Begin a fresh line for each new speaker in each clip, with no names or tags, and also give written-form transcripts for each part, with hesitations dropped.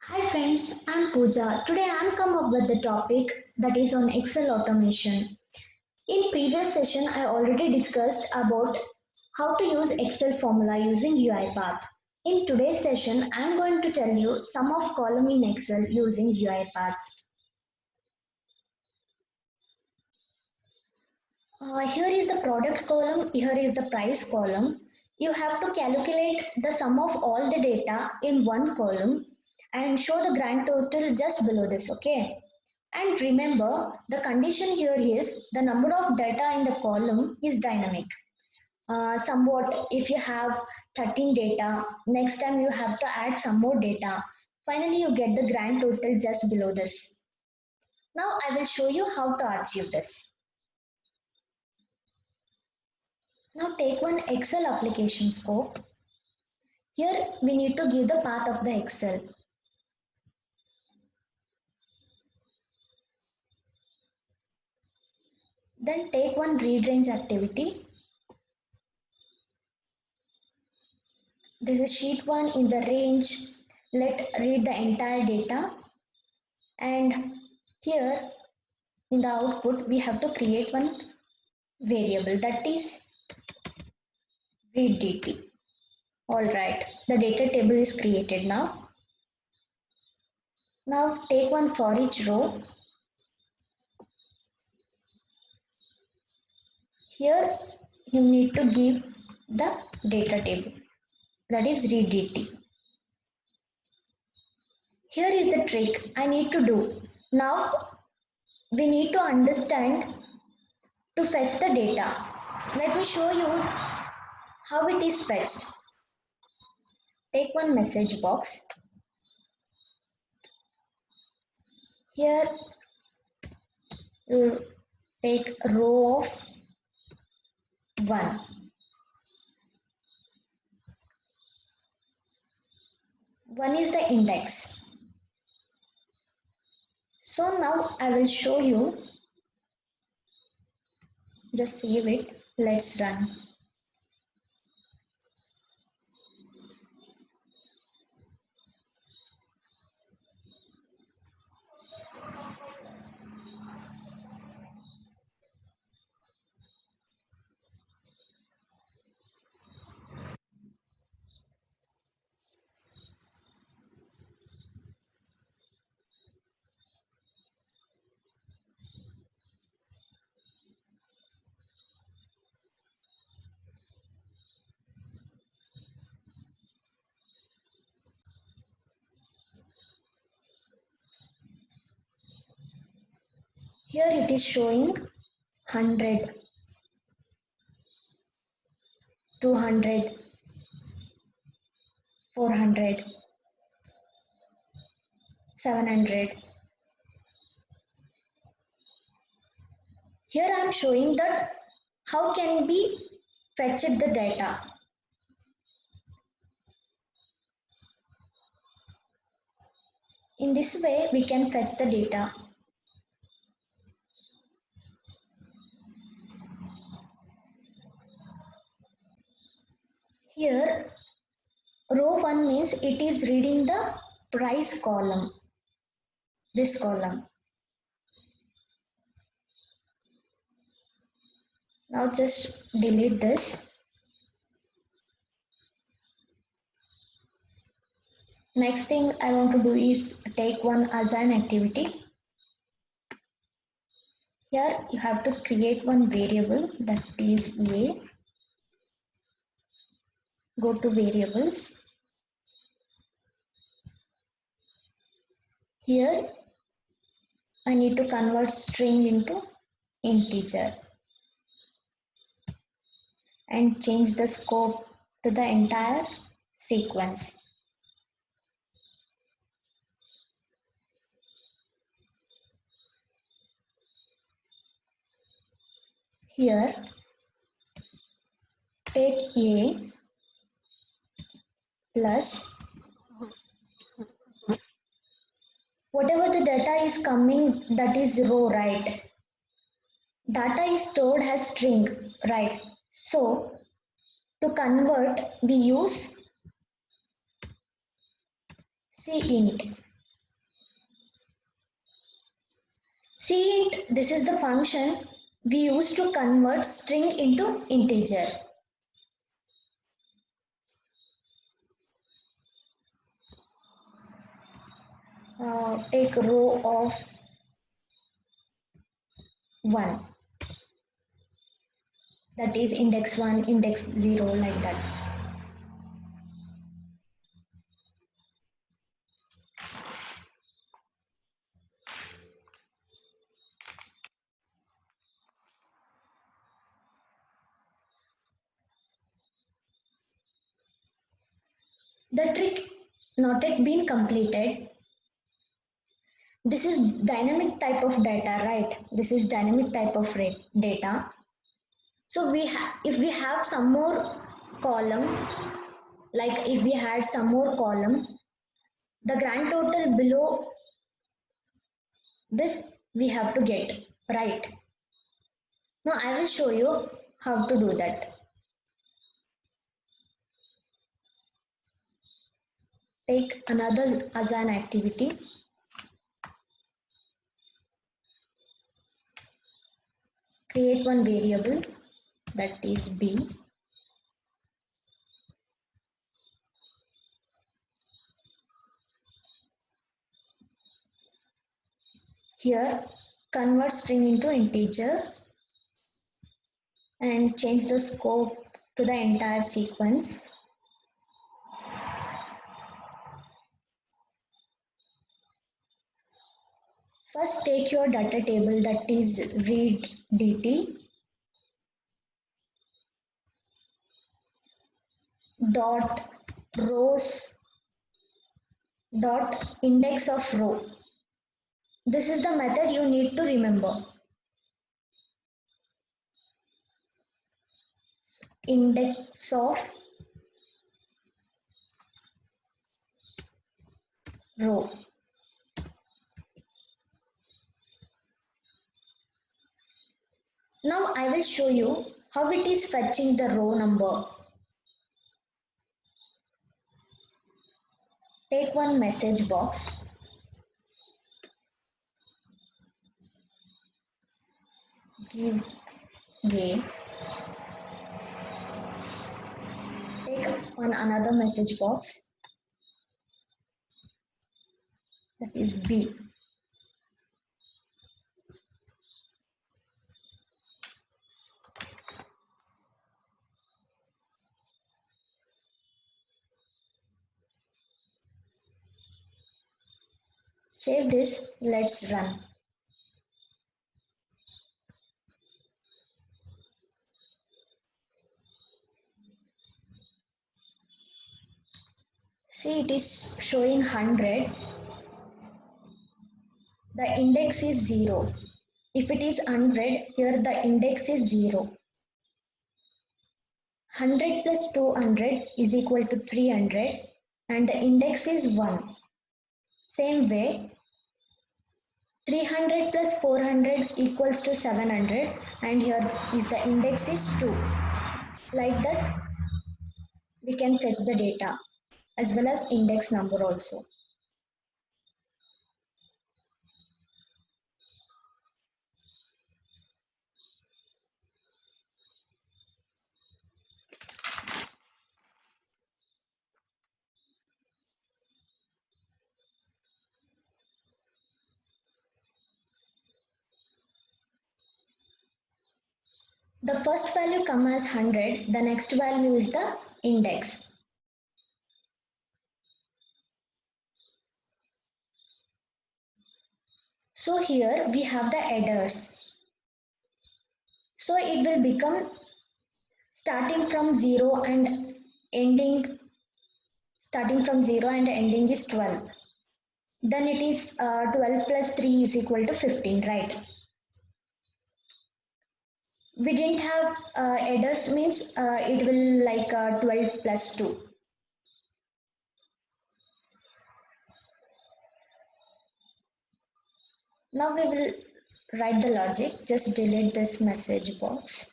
Hi friends, I'm Pooja. Today I'm come up with the topic that is on Excel automation. In previous session I already discussed about how to use Excel formula using UiPath. In today's session I'm going to tell you sum of column in Excel using UiPath. Here is the product column, here is the price column. You have to calculate the sum of all the data in one column and show the grand total just below this, okay? And remember, the condition here is the number of data in the column is dynamic. Somewhat, if you have 13 data, next time you have to add some more data. Finally, you get the grand total just below this. Now I will show you how to achieve this. Now take one Excel application scope. Here we need to give the path of the Excel. Then take one read range activity. This is sheet 1 in the range. Let read the entire data. And here in the output we have to create one variable, that is read dt. Alright, the data table is created now. Now take one for each row. Here you need to give the data table, that is read dt. Here is the trick I need to do. Now we need to understand to fetch the data. Let me show you how it is fetched. Take one message box. Here you take row of 1. One is the index. So now I will show you. Just save it. Let's run. Here it is showing 100, 200, 400, 700. Here I am showing that how can we fetch it the data. In this way we can fetch the data. Here row 1 means it is reading the price column, this column. Now just delete this. Next thing I want to do is take one assign activity. Here you have to create one variable, that is A. Go to variables. Here I need to convert string into integer and change the scope to the entire sequence. Here take A plus whatever the data is coming, that is row, right? Data is stored as string, right? So to convert we use cint. See it, this is the function we use to convert string into integer. Take row of 1, that is index 1, index 0, like that. The trick not yet been completed. This is dynamic type of data, right? This is dynamic type of data. So if we have some more column, like if we had some more column, the grand total below this we have to get, right? Now I will show you how to do that. Take another as an activity. Create one variable, that is b. Here convert string into integer and change the scope to the entire sequence. First take your data table, that is read dt dot rows dot index of row. This is the method you need to remember. Index of row. Now I will show you how it is fetching the row number. Take one message box. Give a. Take one another message box, that is b. Save this, let's run. See, it is showing 100. The index is 0. If it is 100, here the index is 0. 100 plus 200 is equal to 300 and the index is 1. Same way, 300 plus 400 equals to 700 and here is the index is 2. Like that, we can fetch the data as well as index number also. The first value come as 100, the next value is the index. So here we have the headers. So it will become starting from 0 and ending is 12. Then it is 12 plus 3 is equal to 15, right? We didn't have headers means it will like 12 plus 2. Now we will write the logic. Just delete this message box.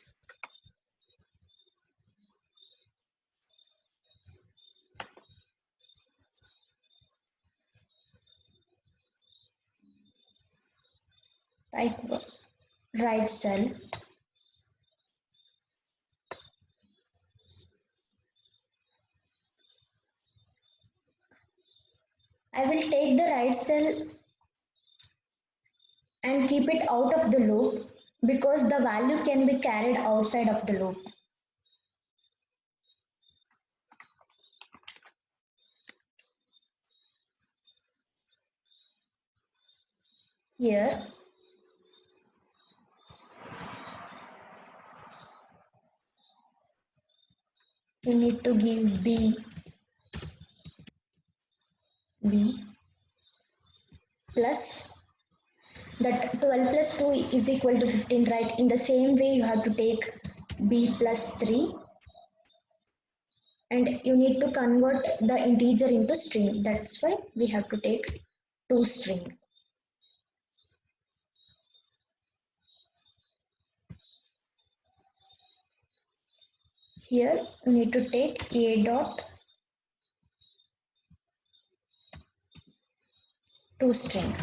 Like right cell. I will take the right cell and keep it out of the loop because the value can be carried outside of the loop. Here, we need to give B plus that 12 plus 2 is equal to 15, right? In the same way, you have to take B plus 3 and you need to convert the integer into string. That's why we have to take two string. Here, you need to take A dot to string.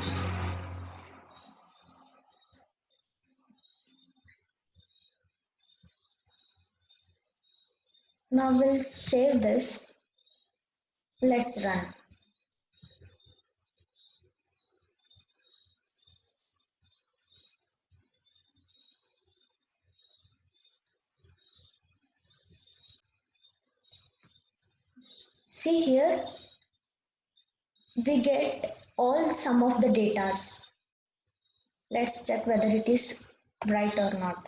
Now we'll save this. Let's run. See here, we get all some of the datas. Let's check whether it is right or not.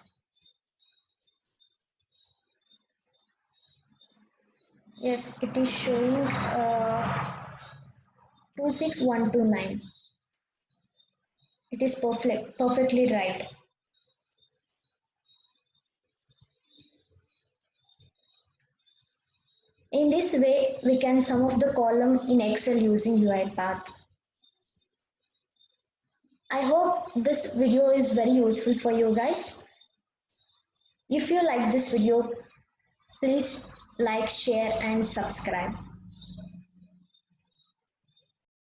Yes, it is showing 26129. It is perfectly right. In this way, we can sum of the column in Excel using UiPath. I hope this video is very useful for you guys. If you like this video, please like, share and subscribe.